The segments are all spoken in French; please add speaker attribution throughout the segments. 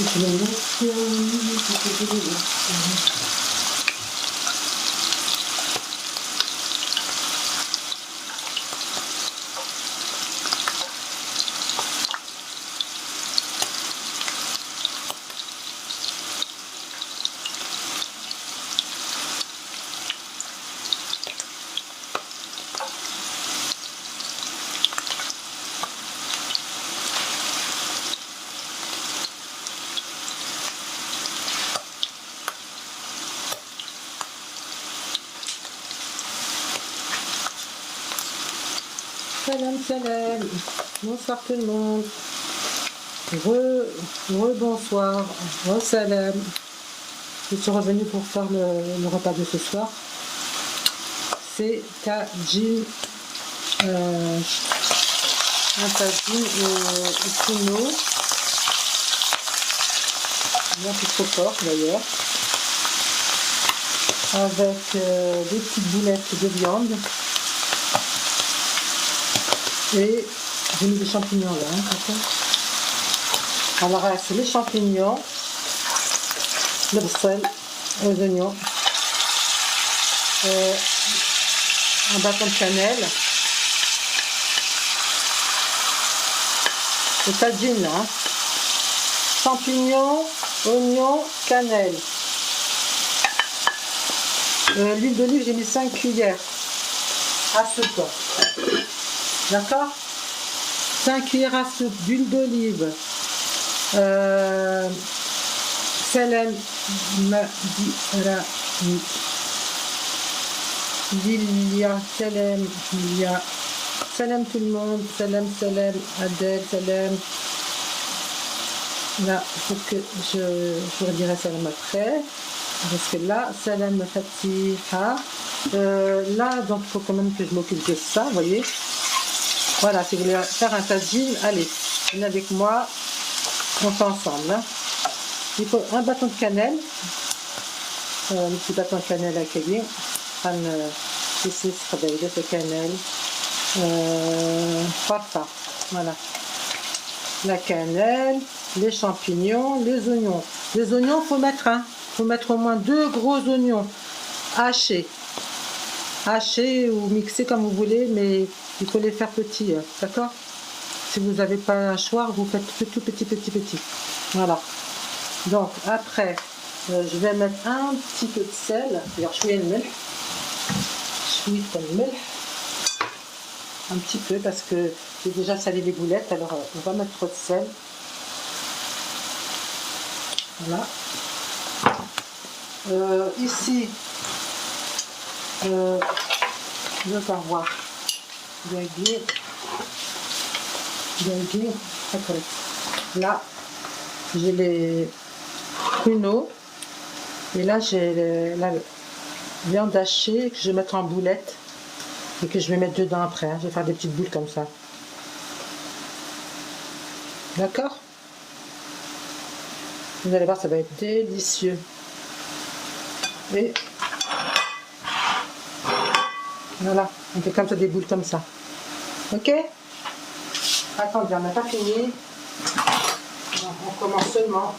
Speaker 1: je vais mettre... Salam, salam, bonsoir tout le monde, bonsoir, salam. Je suis revenue pour faire le repas de ce soir. C'est tagine, un tagine au pruneau, bien plus trop fort d'ailleurs, avec des petites boulettes de viande. Et j'ai mis des champignons là. Alors c'est les champignons, le sel, les oignons, un bâton de cannelle, le tagine là, champignons, oignons, cannelle. L'huile d'olive, j'ai mis 5 cuillères à soupe. D'accord, 5 cuillères à soupe d'huile d'olive, salam salam tout le monde, salam Adèle, salam. Là, il faut que je redirai salam après, parce que là, salam fatiha. Là, donc il faut quand même que je m'occupe de ça, vous voyez. Voilà, si vous voulez faire un tagine, allez, venez avec moi, on fait ensemble. Hein. Il faut un bâton de cannelle, un petit bâton de cannelle à cailler, ici, de cannelle, parfait, voilà. La cannelle, les champignons, les oignons. Les oignons, il faut mettre au moins 2 gros oignons hachés ou mixés comme vous voulez, mais il faut les faire petits, d'accord? Si vous n'avez pas un choix, vous faites tout petit. Voilà. Donc après, je vais mettre un petit peu de sel. Alors, je vais un petit peu parce que j'ai déjà salé les boulettes. Alors, on va mettre de sel. Voilà. Ici, je vais pas voir. Là, j'ai les pruneaux et là j'ai la viande hachée que je vais mettre en boulettes et que je vais mettre dedans après. Hein. Je vais faire des petites boules comme ça. D'accord? Vous allez voir, ça va être délicieux. Et voilà, on fait comme ça des boules comme ça. Ok? Attendez, on n'a pas fini. On commence seulement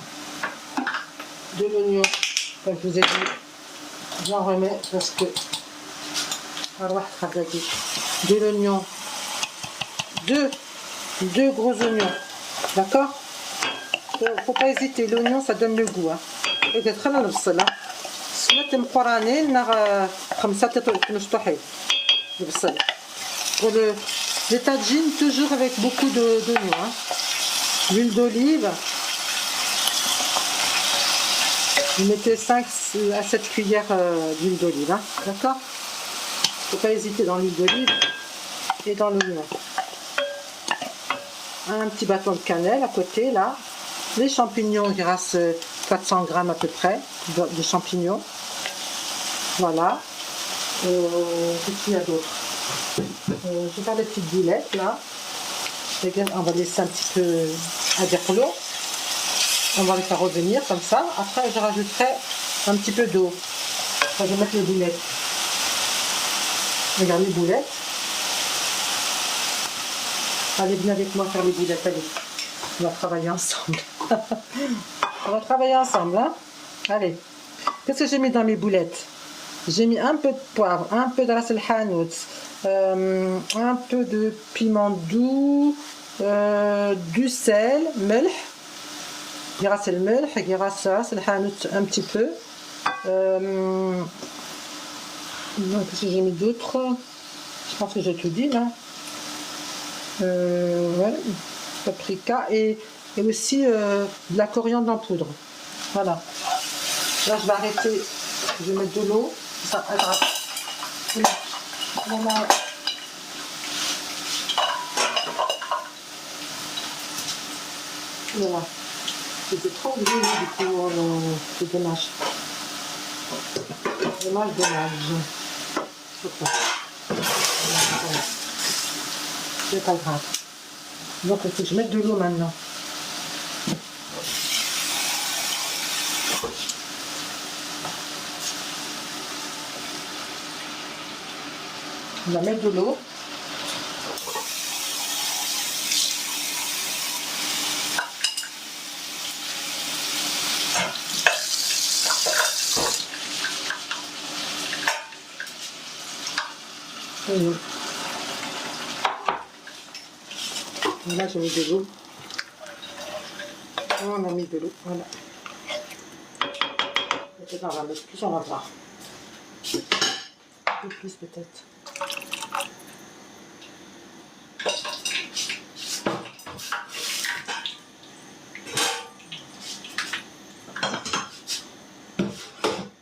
Speaker 1: de l'oignon. Comme je vous ai dit, j'en remets parce que... de l'oignon. Deux gros oignons. D'accord? Faut pas hésiter, l'oignon ça donne le goût. Hein. Et d'être là dans cela. Pour les tagines, toujours avec beaucoup d'oignons. Hein. L'huile d'olive. Vous mettez 5 à 7 cuillères d'huile d'olive. Hein. D'accord? Faut pas hésiter dans l'huile d'olive et dans l'oignon. Un petit bâton de cannelle à côté là. Les champignons, il reste 400 grammes à peu près de champignons. Voilà. Qu'est-ce qu'il y a d'autre? Je vais faire des petites boulettes là. On va laisser un petit peu à dire l'eau. On va les faire revenir comme ça. Après, je rajouterai un petit peu d'eau. Enfin, je vais mettre les boulettes. Regarde les boulettes. Allez, venez avec moi faire les boulettes. Allez, on va travailler ensemble. On va travailler ensemble, hein. Allez. Qu'est-ce que j'ai mis dans mes boulettes? J'ai mis un peu de poivre, un peu de ras el hanout, un peu de piment doux, du sel, melh, ras el melh, ras el hanout un petit peu. Qu'est-ce que j'ai mis d'autre? Je pense que j'ai tout dit là. Ouais, paprika et aussi de la coriandre en poudre. Voilà. Là, je vais arrêter. Je vais mettre de l'eau. Ça hydrate. Voilà. Voilà. C'était trop gris, du coup, c'est dommage. Dommage. C'est pas grave. Donc, il faut que je mette de l'eau maintenant. On va mettre de l'eau. Et là, j'ai mis de l'eau. On a mis de l'eau, voilà. Peut-être on va mettre plus, on va voir. Un peu plus peut-être.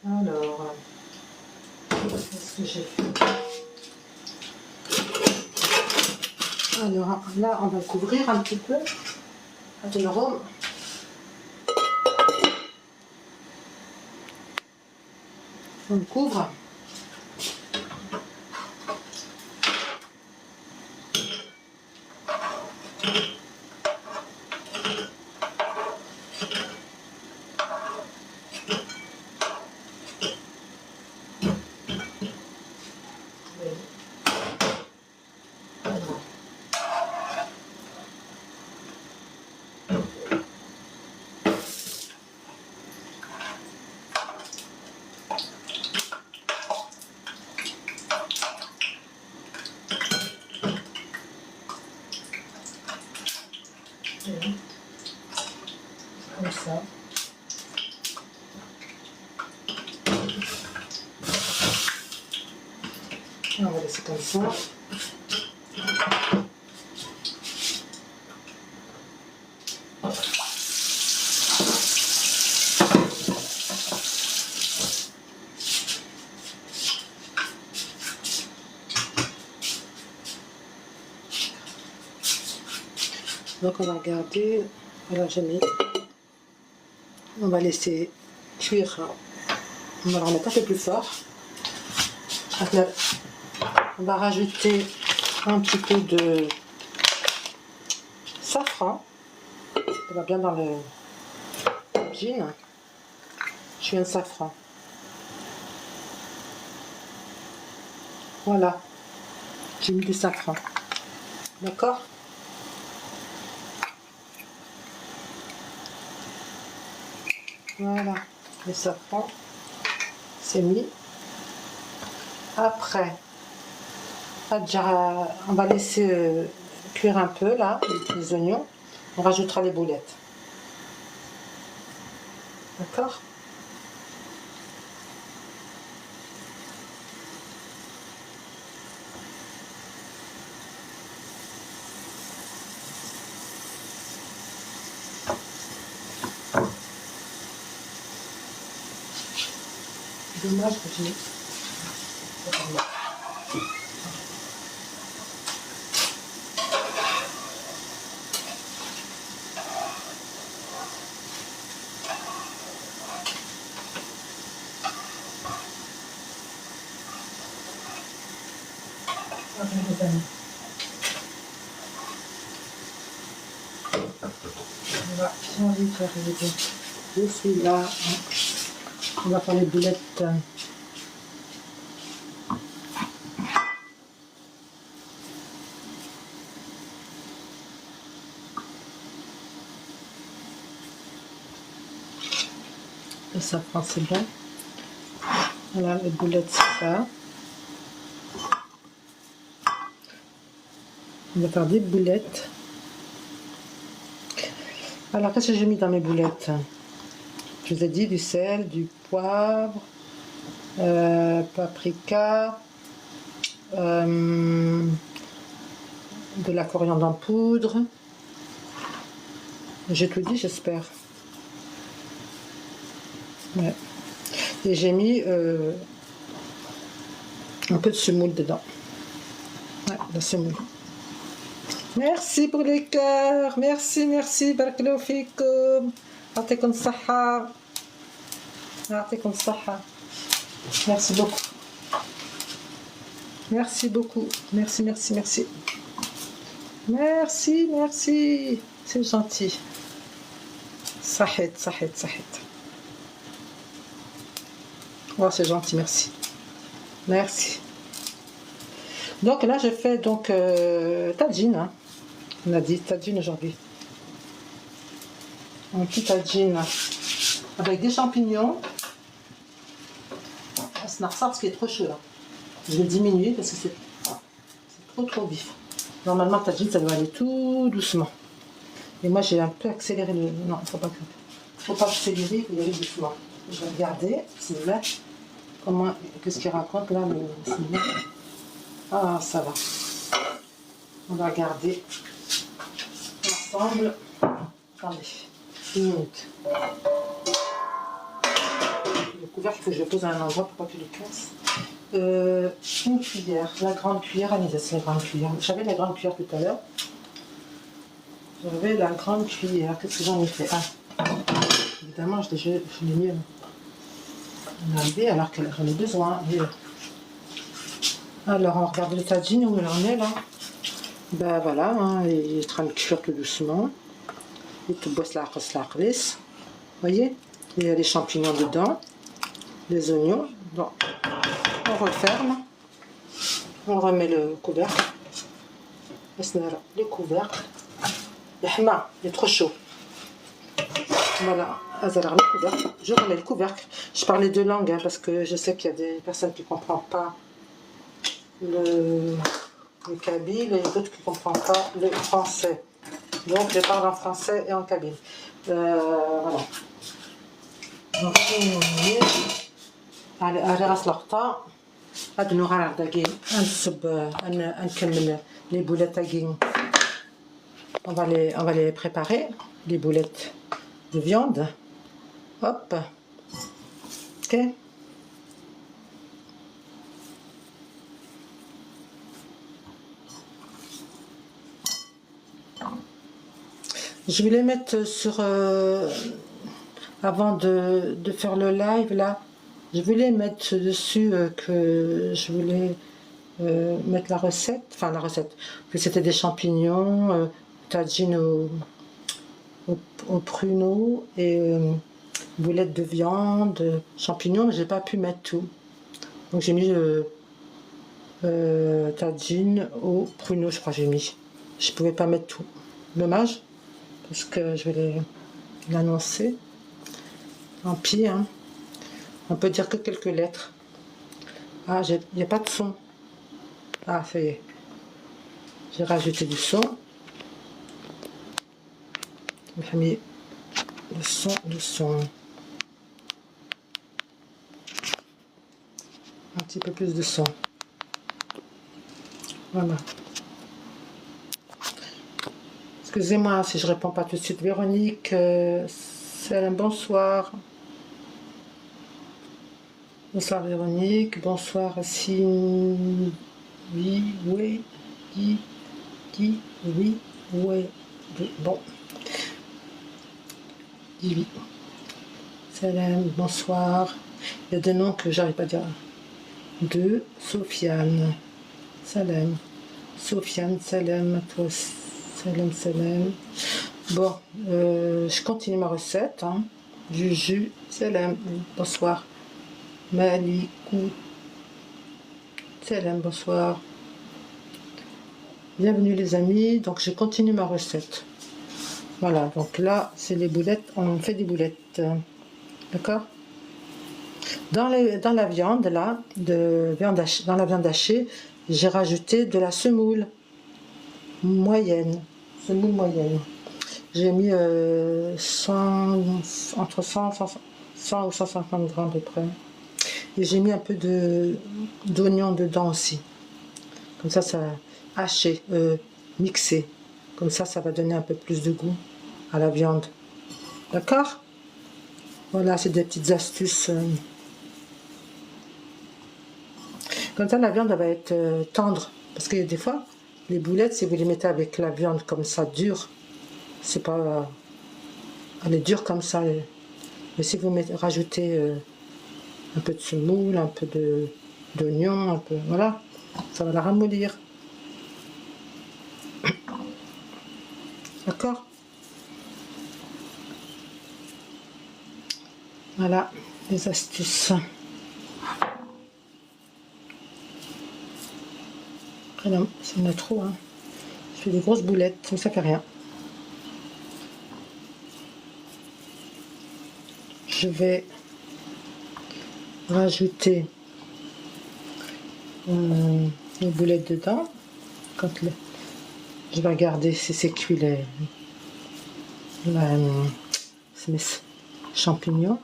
Speaker 1: Alors, qu'est-ce que j'ai fait? Alors là, on va couvrir un petit peu. Attends, on le couvre. Comme ça. On va laisser comme ça. Donc on va regarder. Voilà, j'ai mis. On va laisser cuire. On va le remettre un peu plus fort. Après, on va rajouter un petit peu de safran. Ça va bien dans le jean. Je mets un safran. Voilà. J'ai mis du safran. D'accord? Voilà. Le safran, c'est mis. Après, on va laisser cuire un peu là, les oignons. On rajoutera les boulettes. D'accord? Dommage que j'ai. Les amis. On va changer de faire je suis là. On va faire les boulettes. Le safran, c'est bon. Voilà, les boulettes, c'est ça. On va faire des boulettes. Alors, qu'est-ce que j'ai mis dans mes boulettes? Je vous ai dit du sel, du poivre, paprika, de la coriandre en poudre. J'ai tout dit, j'espère. Ouais. Et j'ai mis un peu de semoule dedans. Ouais, la semoule. Merci pour les cœurs. Merci, merci. Barakallahu fikoum. Ya'tikum saha. Ya'tikum saha. Merci beaucoup. Merci beaucoup. Merci, merci, merci. Merci, merci. C'est gentil. Sahid, sahid, sahid. Oh, c'est gentil, merci. Merci. Donc là, je fais donc tagine. Hein. On a dit tagine aujourd'hui. Un petit tagine avec des champignons. C'est parce qu'il est trop chaud là. Je vais diminuer parce que c'est trop vif. Normalement, tagine, ça doit aller tout doucement. Et moi, j'ai un peu accéléré le... Non, il ne faut pas accélérer, il faut y aller doucement. Je vais regarder, s'il vous plaît. Comment, qu'est-ce qu'il raconte là, le cinéma. Ah, ça va. On va regarder ensemble. Attendez, une minute. Le couvercle, il faut que je le pose à un endroit pour pas qu'il le casse. Une cuillère, la grande cuillère, allez, c'est la grande cuillère. J'avais la grande cuillère tout à l'heure. J'avais la grande cuillère. Qu'est-ce que j'en ai fait? Ah, évidemment, je l'ai mis laver alors que j'en ai besoin. Et, alors, on regarde le tagine où il en est là. Ben voilà, hein, il est en train de cuire tout doucement. Et tout bosse la ris. Vous voyez? Il y a les champignons dedans, les oignons. Bon, on referme. On remet le couvercle. Les couvercles. Il est trop chaud. Voilà, le couvercle. Je remets le couvercle. Je parlais deux langues hein, parce que je sais qu'il y a des personnes qui ne comprennent pas le kabyle et d'autres qui ne comprennent pas le français. Donc je parle en français et en kabyle. Voilà. Donc على راس الغطاء هاد النوع داكين نكمل les boulettes tagine. On va les préparer, les boulettes de viande. Hop. Ok. Je vais les mettre sur... avant de faire le live là, je voulais mettre dessus que je voulais mettre la recette, que c'était des champignons, tagine au pruneau et boulettes de viande, champignons, mais j'ai pas pu mettre tout. Donc j'ai mis tagine au pruneau, je crois que j'ai mis. Je pouvais pas mettre tout. Dommage, parce que je vais l'annoncer. Tant pis, hein. On peut dire que quelques lettres. Ah, il n'y a pas de son. Ah, ça y est. J'ai rajouté du son. J'ai mis le son. Un petit peu plus de son. Voilà. Excusez-moi si je réponds pas tout de suite. Véronique, c'est un bonsoir. Bonsoir Véronique, bonsoir Racine. Oui, oui, oui, oui. Bon. Dis oui. Salam, bonsoir. Il y a deux noms que j'arrive pas à dire. De Sofiane. Salam. Sofiane, salam à toi. Salam, salam. Bon, je continue ma recette. Hein. Juju, salam, bonsoir. Malikou, salam, bonsoir. Bienvenue les amis. Donc je continue ma recette. Voilà, donc là c'est les boulettes. On fait des boulettes. D'accord? Dans la viande, là, dans la viande hachée, j'ai rajouté de la semoule moyenne. Semoule moyenne. J'ai mis 100, entre 100 ou 150 grammes à peu près. Et j'ai mis un peu d'oignon dedans aussi. Comme ça haché, mixé. Comme ça va donner un peu plus de goût à la viande. D'accord? Voilà, c'est des petites astuces. Comme ça, la viande elle va être tendre. Parce que des fois, les boulettes, si vous les mettez avec la viande comme ça, dure, c'est pas... elle est dure comme ça. Mais si vous rajoutez un peu de semoule, un peu d'oignon, un peu... Voilà, ça va la ramollir. D'accord? Voilà, les astuces. Après, non, ça en a trop, hein. Je fais des grosses boulettes, mais ça fait rien. Je vais rajouter les boulettes dedans. Je vais regarder si c'est cuit mes champignons.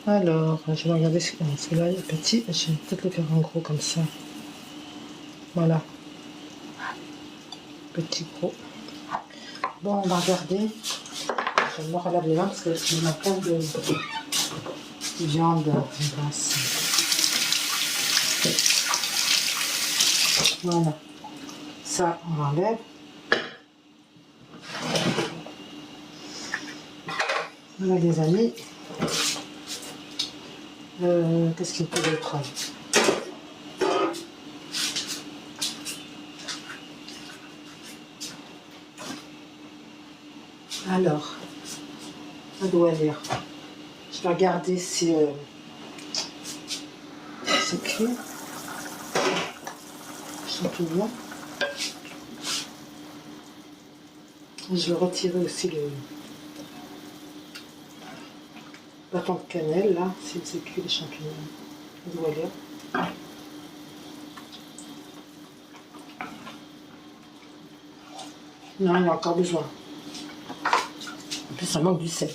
Speaker 1: Alors, je vais regarder celui-là est petit. Je vais peut-être le faire en gros comme ça. Voilà. Petit gros. Bon, on va regarder. Je vais me relaver les mains parce que il y a plein de viande basse. Voilà. Ça, on enlève. Voilà les amis. Qu'est-ce qu'il peut être? Alors, ça doit aller. Je vais regarder si c'est cuit. Champignons. Je vais retirer aussi le bâton de cannelle, là, si c'est cuit les champignons. Ça doit aller. Non, il y a encore besoin. En plus, ça manque du sel.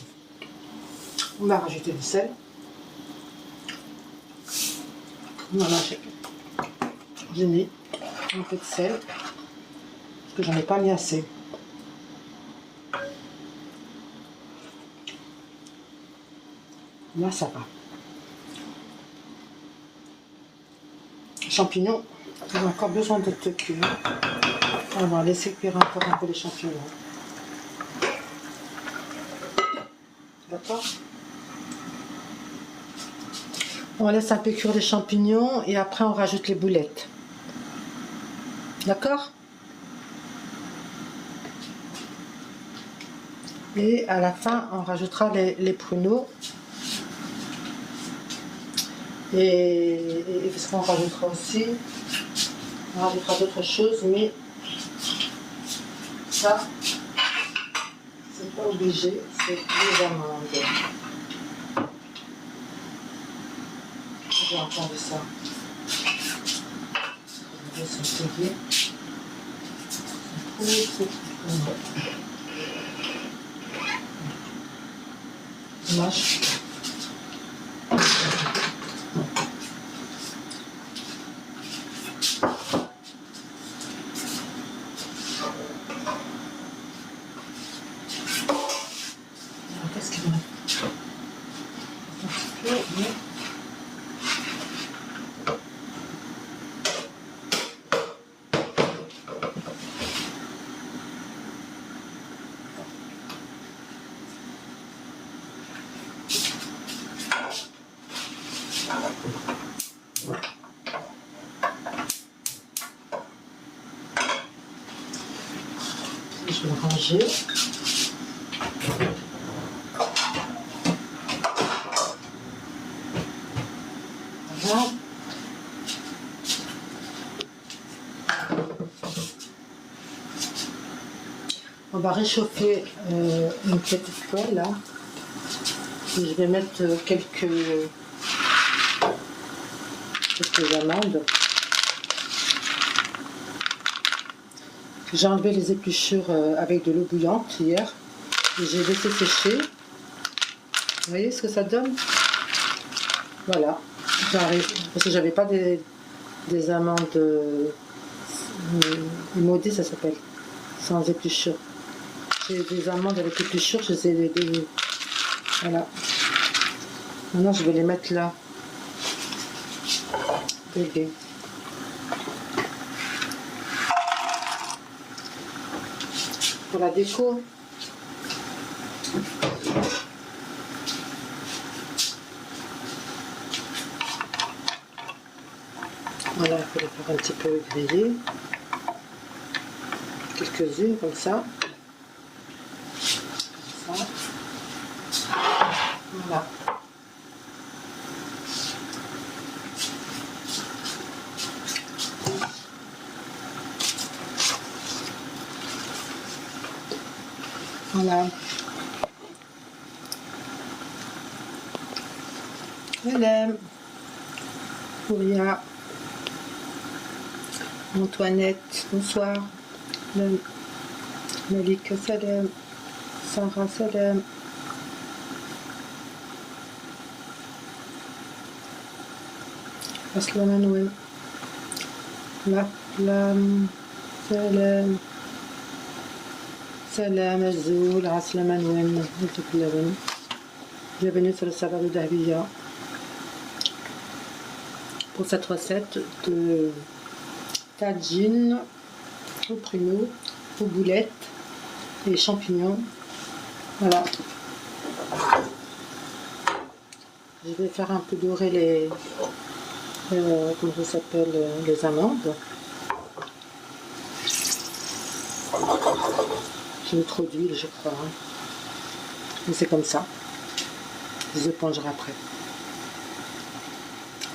Speaker 1: On va rajouter du sel. Voilà, j'ai mis un peu de sel. Parce que j'en ai pas mis assez. Là, ça va. Les champignons, ils ont encore besoin de cuire. On va laisser cuire encore un peu les champignons. D'accord? On laisse un peu cuire les champignons et après on rajoute les boulettes. D'accord? Et à la fin, on rajoutera les pruneaux. Et ce qu'on rajoutera aussi, on rajoutera d'autres choses, mais ça, c'est pas obligé, c'est les amandes. J'ai entendu ça. Je vais s'essayer. Mâche. Qu'est-ce qu'il y a? Un petit peu, mais... Je vais le ranger. Voilà. On va réchauffer une petite poêle là. Et je vais mettre quelques amandes. J'ai enlevé les épluchures avec de l'eau bouillante hier. Et j'ai laissé sécher. Vous voyez ce que ça donne? Voilà. J'arrive. Parce que j'avais pas des amandes émaudées, ça s'appelle. Sans épluchures. J'ai des amandes avec épluchures, je les ai voilà. Maintenant je vais les mettre là. Bébé. Pour la déco. Voilà, il faut les faire un petit peu griller. Quelques-unes comme ça. Voilà. Voilà. Hélène, Pouria, Antoinette, bonsoir. Malika Salem, Sarah Salem. Aslan Anouem. Laplam, Salem. Salam Azoul, Aslam Anouem. Bienvenue sur le serveur de Dahbiya pour cette recette de tagine au pruneau, aux boulettes et champignons. Voilà. Je vais faire un peu dorer les comment ça s'appelle, les amandes. J'ai mis trop d'huile, je crois. Hein. Mais c'est comme ça. Je les épongerai après.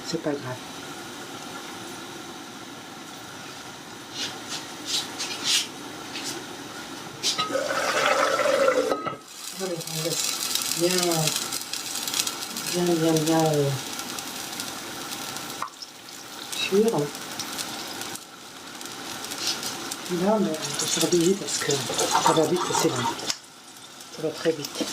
Speaker 1: C'est pas grave. Allez, on laisse bien cuire. Là, on va surveiller parce que ça va vite, c'est bon. Ça va très vite.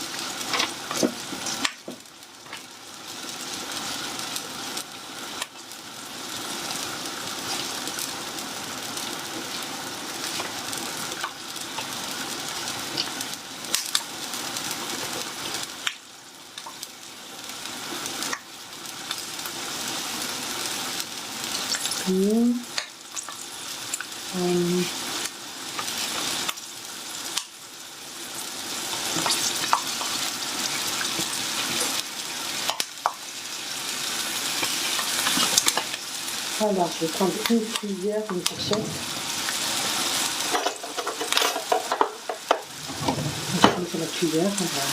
Speaker 1: Alors, je vais prendre une cuillère, une fourchette. Je vais mettre la cuillère, on va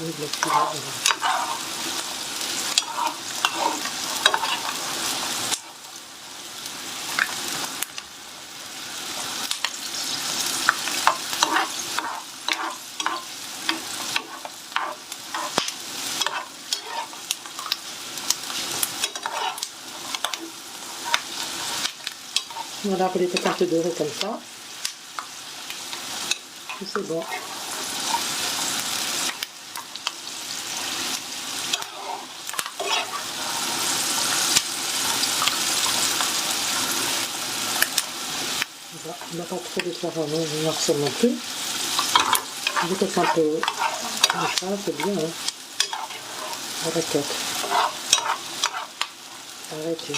Speaker 1: mettre la cuillère. Voilà, vous les faites un peu dorés comme ça. Et c'est bon. Voilà, on n'a pas trop de faire un noirceur non plus. Je vais faire un peu comme ça, c'est bien. Hein. Arrêtez. Arrêtez.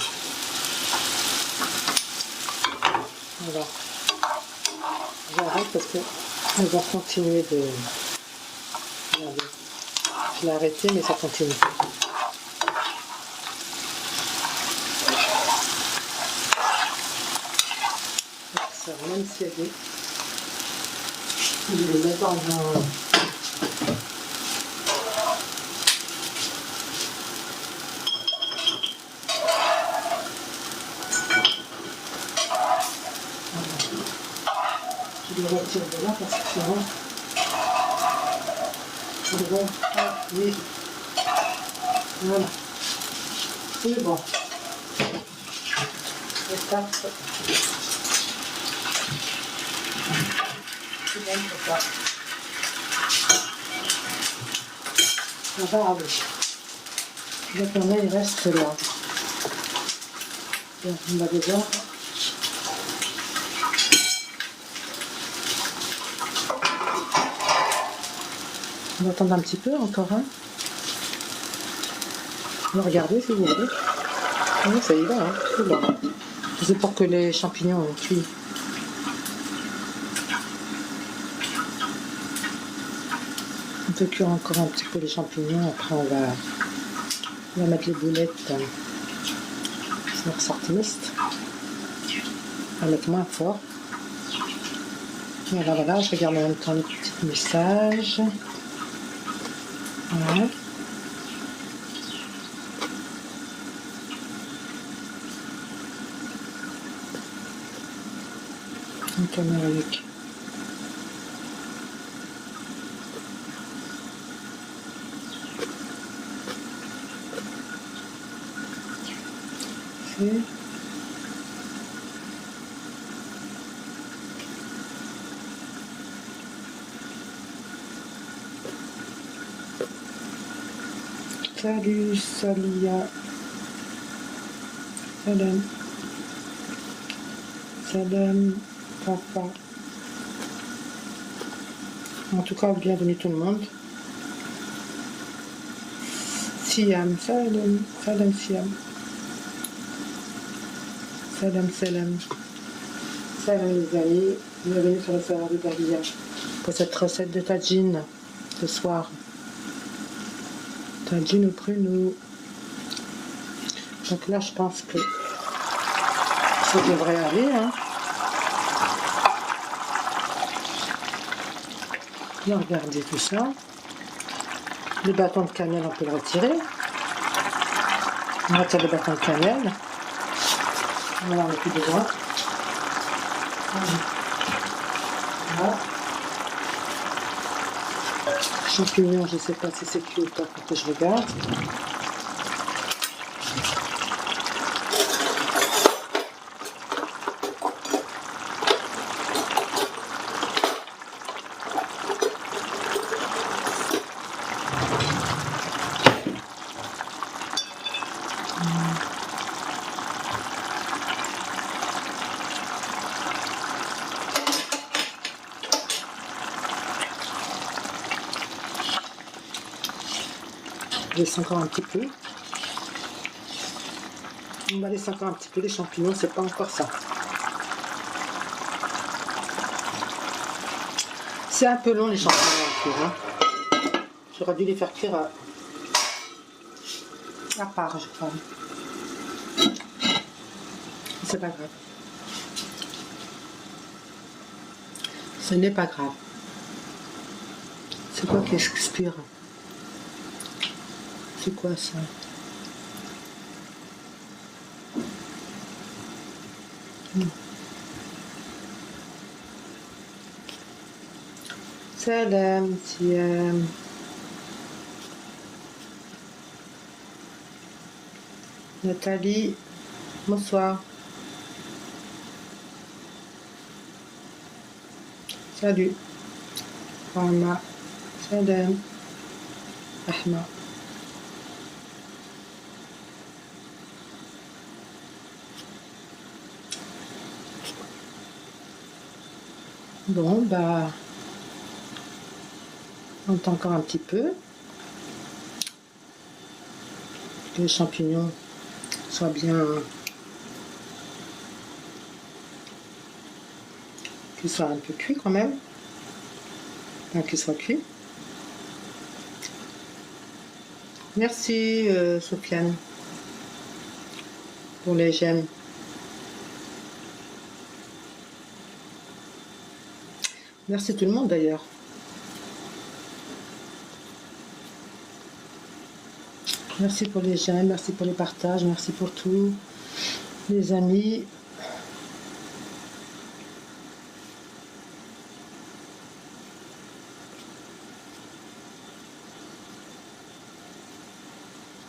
Speaker 1: Voilà. J'arrête parce que elles vont continuer de... Regardez. Je l'ai arrêté mais ça continue. Ça, même si elle est... Je vais les mettre dans un... Je les retire de là parce que sinon C'est bon. Ah, oui. Voilà. C'est bon. Étape. C'est bon pour ça. Ça va aller. Donc on a, il reste là. Donc, on va déjà. On va attendre un petit peu encore. Hein. On va regarder si vous voulez. Oui, ça y va, hein. C'est bon. C'est pour que les champignons cuisent. On peut cuire encore un petit peu les champignons. Après, on va mettre les boulettes sur sortiste. On va mettre moins fort. Voilà, voilà. Je regarde en même temps les petits messages. Voilà. Une caméra avec. Salut Salia. Salam. Salam papa. En tout cas, bienvenue tout le monde. Siam, salam, salam Siam. Salam, salam. Salam les amis. Bienvenue sur le serveur de Davia pour cette recette de tagine ce soir. Tagine au pruneau. Donc là, je pense que ça devrait aller. Hein. Bien, regardez tout ça. Le bâton de cannelle, on peut le retirer. On retire le bâton de cannelle. Voilà, on n'a plus besoin. Voilà. Champignons, je ne sais pas si c'est cuit ou pas, pour que je regarde. Je laisse encore un petit peu. On va laisser encore un petit peu les champignons, c'est pas encore ça. C'est un peu long les champignons à cuire. Hein. J'aurais dû les faire cuire à part, je crois. C'est pas grave. Ce n'est pas grave. C'est quoi qui expire? C'est quoi ça? Salam, Siam. Nathalie, bonsoir. Salut. Rama, salam. Ahma. Bon, bah, on attend encore un petit peu. Que les champignons soient bien, qu'ils soient un peu cuits quand même. Enfin, qu'ils soient cuits. Merci Sofiane pour les j'aime. Merci tout le monde d'ailleurs. Merci pour les j'aime, merci pour les partages, merci pour tout. Les amis.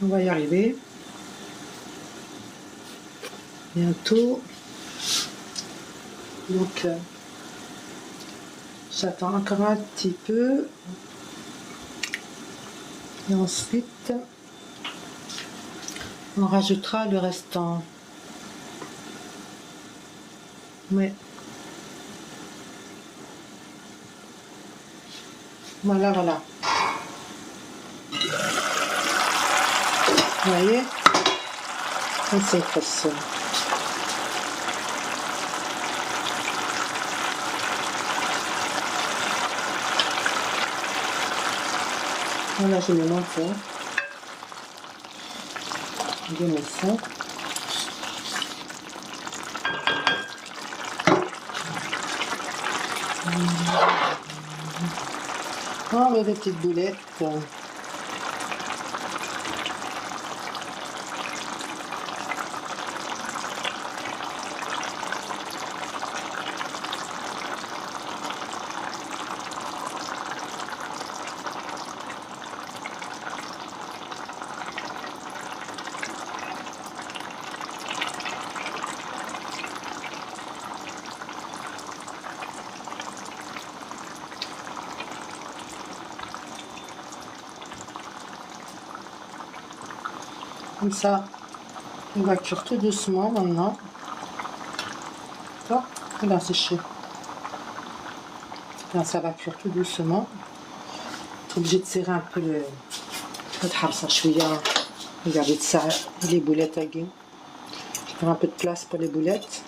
Speaker 1: On va y arriver. Bientôt. Donc, j'attends encore un petit peu. Et ensuite, on rajoutera le restant. Oui. Voilà, voilà. Vous voyez? C'est facile. Voilà, je mets mon fond. Je mets ça. On met des petites boulettes. Comme ça, on va cuire tout doucement maintenant. D'accord? Et là, c'est chaud. Là, ça va cuire tout doucement. Tu es obligé de serrer un peu le. Regardez ça, les boulettes à gué. Je prends un peu de place pour les boulettes.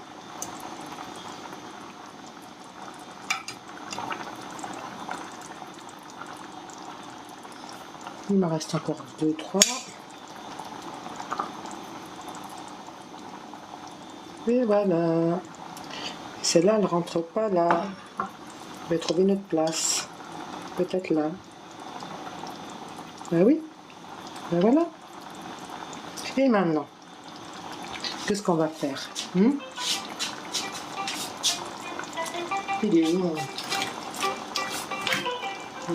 Speaker 1: Il me reste encore 2, 3. Et voilà. Celle-là, elle ne rentre pas là. Je vais trouver une autre place. Peut-être là. Ben oui. Ben voilà. Et maintenant, qu'est-ce qu'on va faire? Il est où?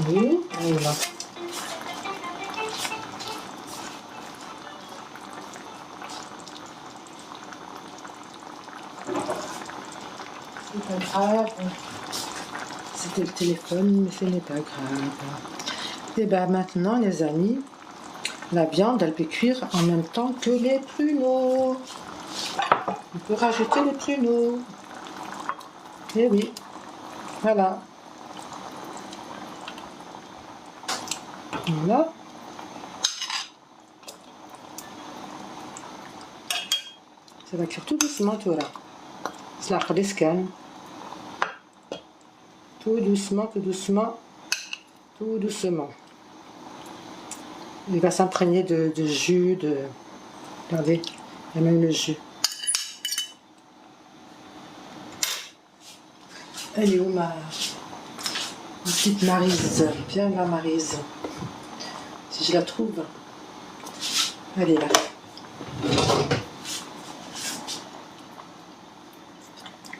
Speaker 1: Oui, voilà. C'est pas grave. C'était le téléphone, mais ce n'est pas grave. Et bien maintenant, les amis, la viande, elle peut cuire en même temps que les pruneaux. On peut rajouter les pruneaux. Et oui, voilà. Voilà. Ça va cuire tout doucement, tout là. C'est la scan. Tout doucement, tout doucement, tout doucement. Il va s'imprégner de jus, de... Regardez, il y a même le jus. Elle est où ma petite Maryse? Viens là, Maryse. Si je la trouve. Elle est là.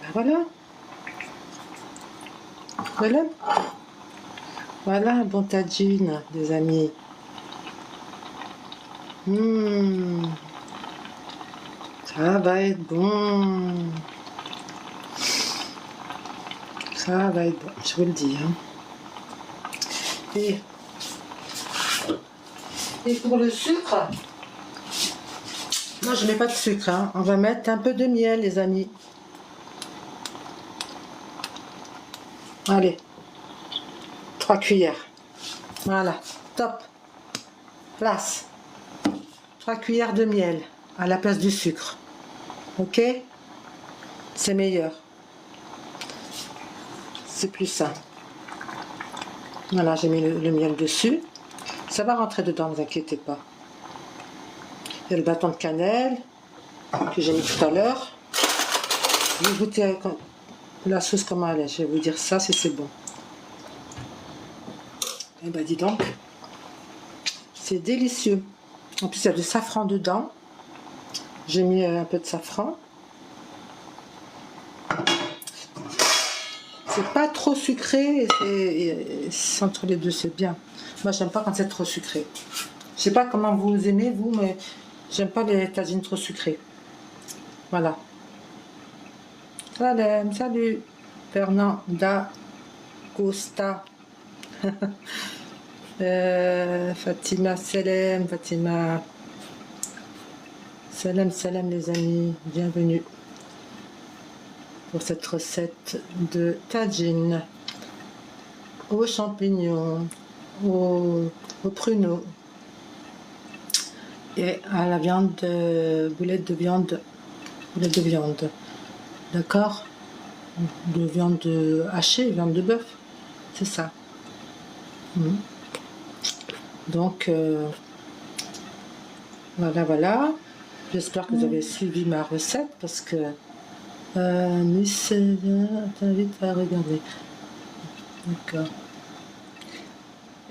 Speaker 1: Ben voilà. Voilà. Voilà un bon tagine, des amis. Ça va être bon. Ça va être bon, je vous le dis. Et pour le sucre, moi je mets pas de sucre. On va mettre un peu de miel, les amis. Allez, 3 cuillères. Voilà, top. Place. 3 cuillères de miel à la place du sucre. Ok? C'est meilleur. C'est plus sain. Voilà, j'ai mis le miel dessus. Ça va rentrer dedans, ne vous inquiétez pas. Il y a le bâton de cannelle que j'ai mis tout à l'heure. Je vais goûter la sauce comment elle est. Je vais vous dire ça si c'est bon. Eh ben dis donc, c'est délicieux. En plus il y a du safran dedans. J'ai mis un peu de safran. C'est pas trop sucré, et c'est entre les deux, c'est bien. Moi j'aime pas quand c'est trop sucré. Je sais pas comment vous aimez, vous, mais j'aime pas les tagines trop sucrées. Voilà. Salam, salut. Fernanda Costa. Fatima, salam, Fatima. Salam, salam les amis. Bienvenue pour cette recette de tagine aux champignons, aux pruneaux et à la viande, boulette de viande, d'accord, de viande hachée, viande de bœuf, c'est ça. Donc voilà, j'espère que vous avez suivi ma recette parce que Miss t'invite à regarder, d'accord,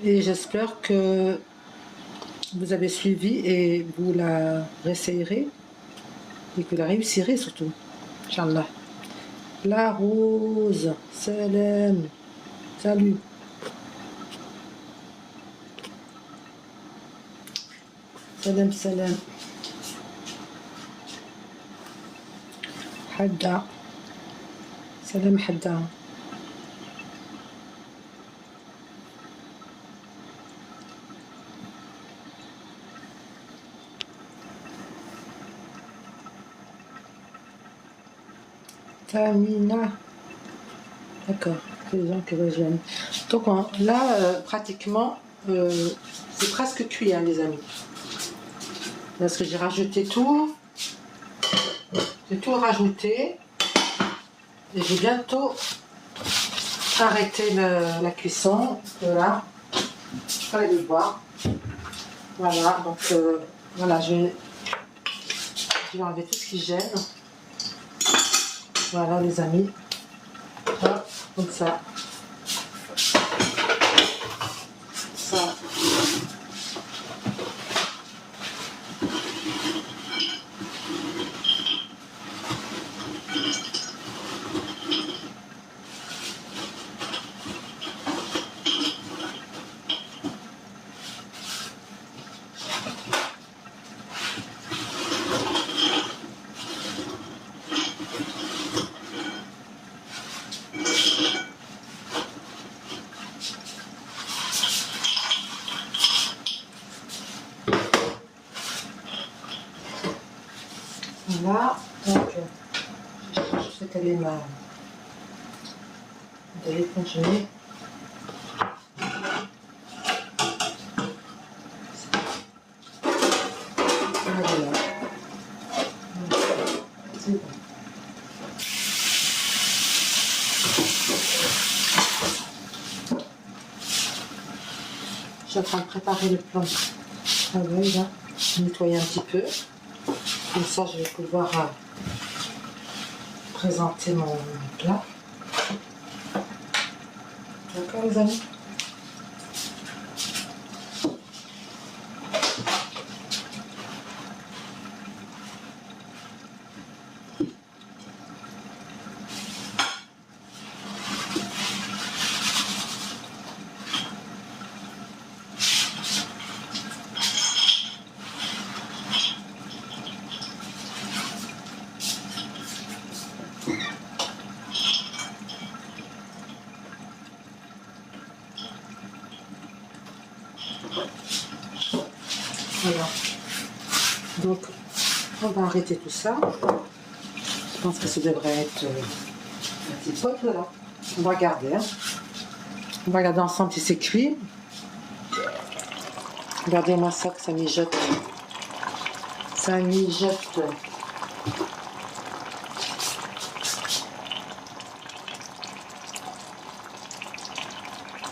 Speaker 1: et j'espère que vous avez suivi et vous la réessayerez et que vous la réussirez surtout. Inch'Allah. La Rose, salam, salut. Salam, salam. Hadda, salam Hadda. Tamina. D'accord, c'est les gens qui rejoignent. Donc là, pratiquement, c'est presque cuit, hein, les amis. Parce que j'ai rajouté tout. J'ai tout rajouté. Et j'ai bientôt arrêté la cuisson. Voilà. Je vais le voir. Voilà, donc voilà, je vais enlever tout ce qui gêne. Voilà les amis, hop, comme ça, ça. Voilà, donc je sais qu'elle est ma décongelée. Voilà. C'est bon. Je suis en train de préparer le plan de travail là, nettoyer un petit peu. Comme ça, je vais pouvoir présenter mon plat. D'accord, les amis? Voilà. Donc, on va arrêter tout ça. Je pense que ça devrait être un petit pot, là. On va regarder. Hein. On va regarder ensemble si c'est cuit. Regardez-moi ça, que ça mijote. Ça mijote.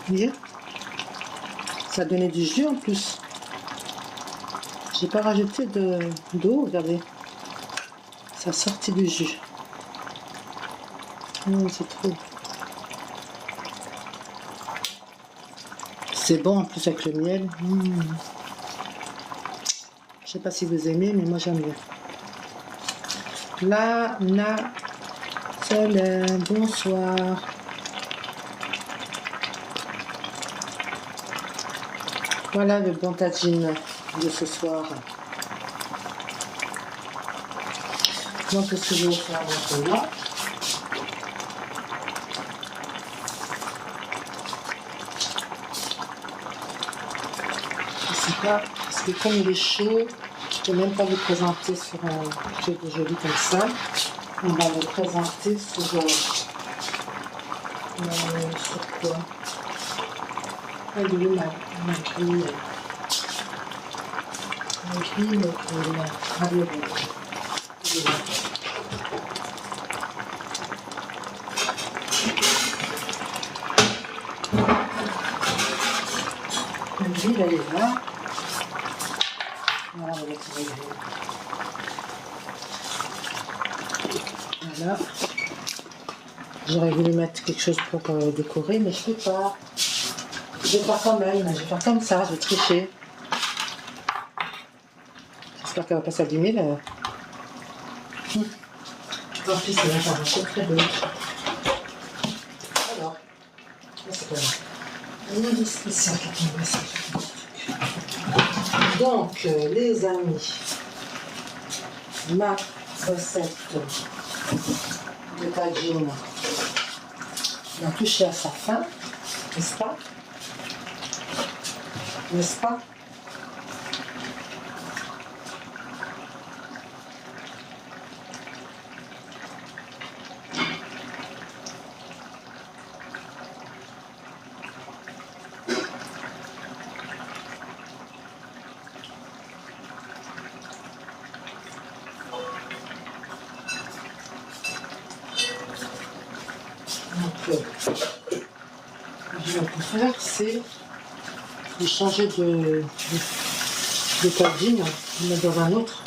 Speaker 1: Vous voyez? Ça a donné du jus en plus. J'ai pas rajouté d'eau, regardez. Ça a sorti du jus. C'est trop. C'est bon en plus avec le miel. Je sais pas si vous aimez, mais moi j'aime bien. Là, salam, bonsoir. Voilà le bon tagine. de ce soir. Donc, qu'est-ce que je vais faire maintenant? Je sais pas, parce que comme il est chaud, je peux même pas le présenter sur un truc joli comme ça. On va le présenter sur quoi? Un grille, elle est là. Voilà, on va mettre les grilles. Voilà. J'aurais voulu mettre quelque chose pour décorer, mais je peux pas. Je vais faire quand même, je vais faire comme ça, je vais tricher. J'espère qu'elle va pas s'abîmer là. En plus, c'est là, j'en ai très d'autres. Alors, c'est pas grave. Il y a spécial qui tombe ici. Donc, les amis, ma recette de tagine va toucher à sa fin, n'est-ce pas? N'est-ce pas? Donc, ce que je vais faire, c'est de changer de tagine, de mettre dans un autre.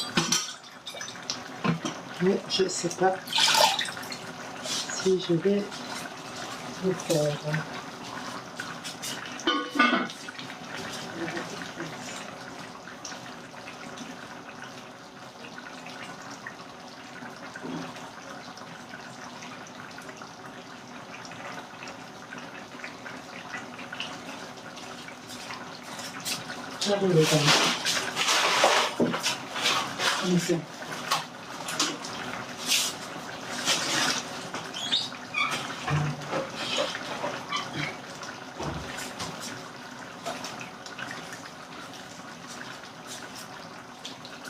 Speaker 1: Mais je ne sais pas si je vais le faire.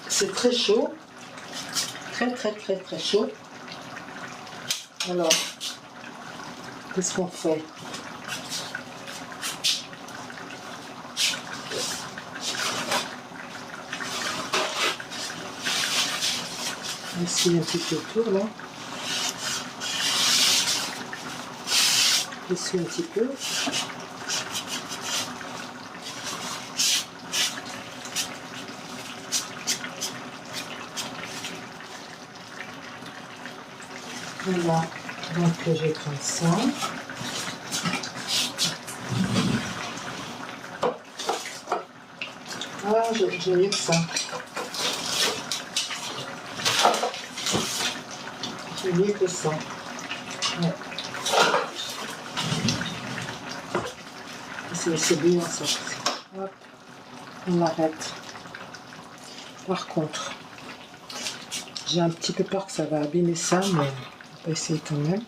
Speaker 1: C'est très chaud, très chaud. Alors, qu'est-ce qu'on fait? Ici un petit peu autour là. Ici un petit peu. Voilà, donc je vais prendre ça. Ah, j'ai mieux que ça. J'ai mieux que ça. Ouais. C'est bien ça. Hop, on arrête. Par contre, j'ai un petit peu peur que ça va abîmer ça, mais on va essayer quand même.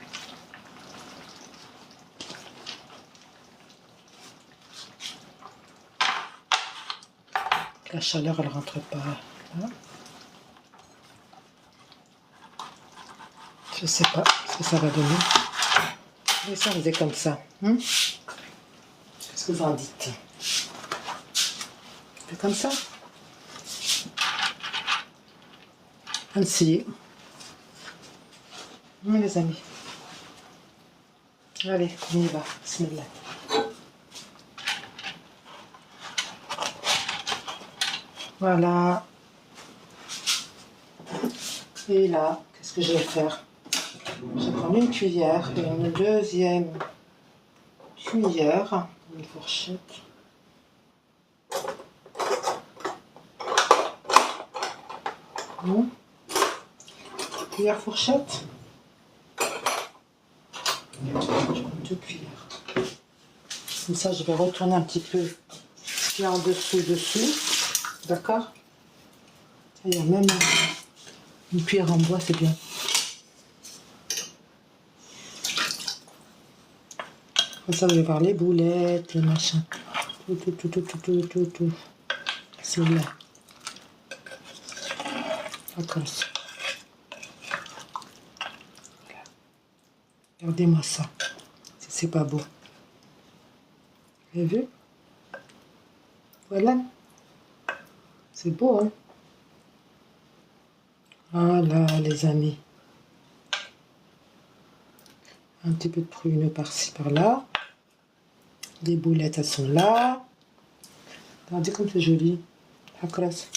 Speaker 1: La chaleur, elle rentre pas là. Je sais pas ce que ça va donner. Je vais ça faisait comme ça. Qu'est-ce que vous en dites? C'est comme ça. Ainsi. Les amis. Allez, on y va. Bismillah. Voilà. Et là, qu'est-ce que je vais faire? Je vais prendre une cuillère et une deuxième cuillère, une fourchette. Cuillère fourchette. Je prends 2 cuillères. Comme ça, je vais retourner un petit peu ce qu'il y a en dessous. D'accord? Il y a même une cuillère en bois, c'est bien. Comme ça, vous allez voir les boulettes, les machins. Tout. C'est là. Comme ça. Regardez-moi ça. C'est pas beau. Vous avez vu? Voilà. C'est beau, hein? Voilà, les amis. Un petit peu de prune par-ci, par-là. Des boulettes, elles sont là. Regardez comme c'est joli. La classe.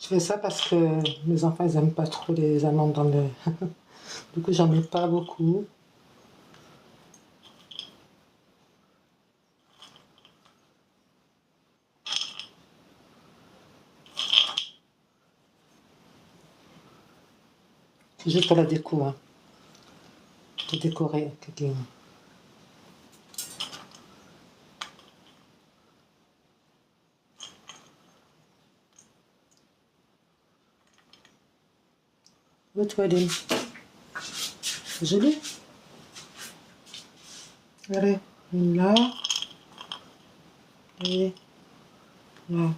Speaker 1: Je fais ça parce que mes enfants, ils n'aiment pas trop les amandes dans le... Du coup, j'en mets pas beaucoup. C'est juste pour la déco, hein. Pour décorer. L'autre, elle est jolie. Allez, là. Et là.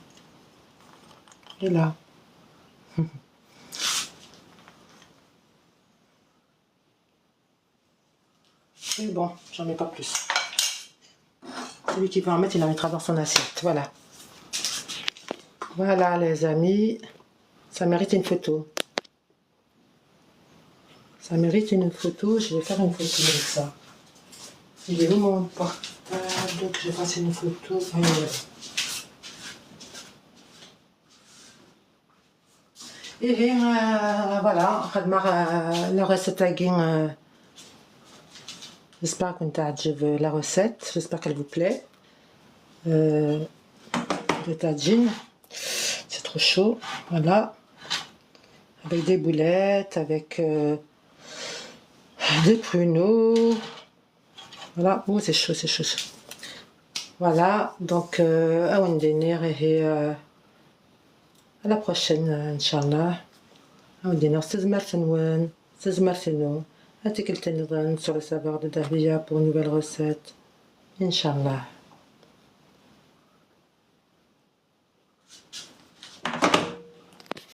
Speaker 1: Et là. Et bon, j'en mets pas plus. Celui qui veut en mettre, il en mettra dans son assiette. Voilà. Voilà, les amis. Ça mérite une photo. Ça mérite une photo. Je vais faire une photo avec ça. Il est où mon portable? Donc je vais passer une photo. Et voilà, la recette j'espère que تعجب la recette, j'espère qu'elle vous plaît. Le tagine, c'est trop chaud, voilà, avec des boulettes, avec des pruneaux, voilà, oh c'est chaud, c'est chaud. Voilà, donc à la prochaine, Inch'Allah. عاودينا أستاذ مرتنوان أستاذ مرتنو هاتي كلتا نظن sur le savoir de Dahlia pour une nouvelle recette Inch'Allah.